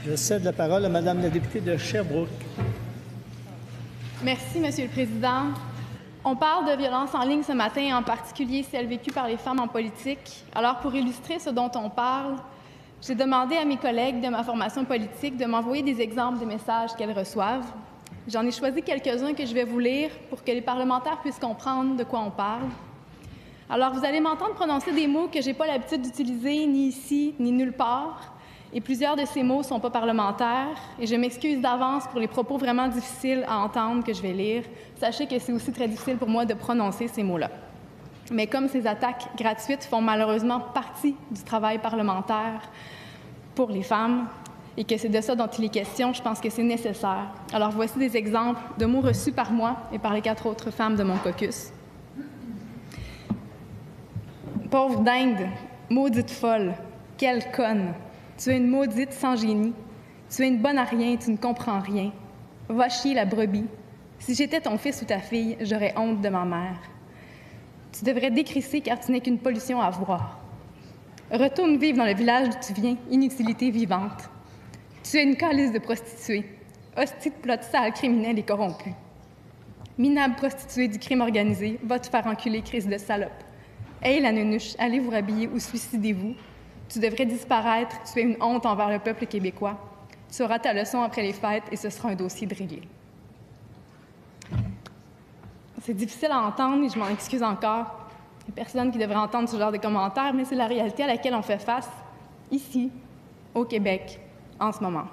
Je cède la parole à Madame la députée de Sherbrooke. Merci, Monsieur le Président. On parle de violence en ligne ce matin, en particulier celle vécue par les femmes en politique. Alors, pour illustrer ce dont on parle, j'ai demandé à mes collègues de ma formation politique de m'envoyer des exemples des messages qu'elles reçoivent. J'en ai choisi quelques-uns que je vais vous lire pour que les parlementaires puissent comprendre de quoi on parle. Alors, vous allez m'entendre prononcer des mots que je n'ai pas l'habitude d'utiliser ni ici, ni nulle part. Et plusieurs de ces mots ne sont pas parlementaires. Et je m'excuse d'avance pour les propos vraiment difficiles à entendre que je vais lire. Sachez que c'est aussi très difficile pour moi de prononcer ces mots-là. Mais comme ces attaques gratuites font malheureusement partie du travail parlementaire pour les femmes, et que c'est de ça dont il est question, je pense que c'est nécessaire. Alors voici des exemples de mots reçus par moi et par les 4 autres femmes de mon caucus. Pauvre dingue, maudite folle, quelle conne. Tu es une maudite sans génie. Tu es une bonne à rien, tu ne comprends rien. Va chier la brebis. Si j'étais ton fils ou ta fille, j'aurais honte de ma mère. Tu devrais décrisser car tu n'es qu'une pollution à voir. Retourne vivre dans le village d'où tu viens, inutilité vivante. Tu es une calice de prostituée, hostie de plot sale, criminelle et corrompue. Minable prostituée du crime organisé, va te faire enculer, crise de salope. Hey la nunuche, allez vous rhabiller ou suicidez-vous. Tu devrais disparaître, tu es une honte envers le peuple québécois. Tu auras ta leçon après les fêtes et ce sera un dossier de réglé. C'est difficile à entendre et je m'en excuse encore. Il n'y a personne qui devrait entendre ce genre de commentaires, mais c'est la réalité à laquelle on fait face ici, au Québec, en ce moment.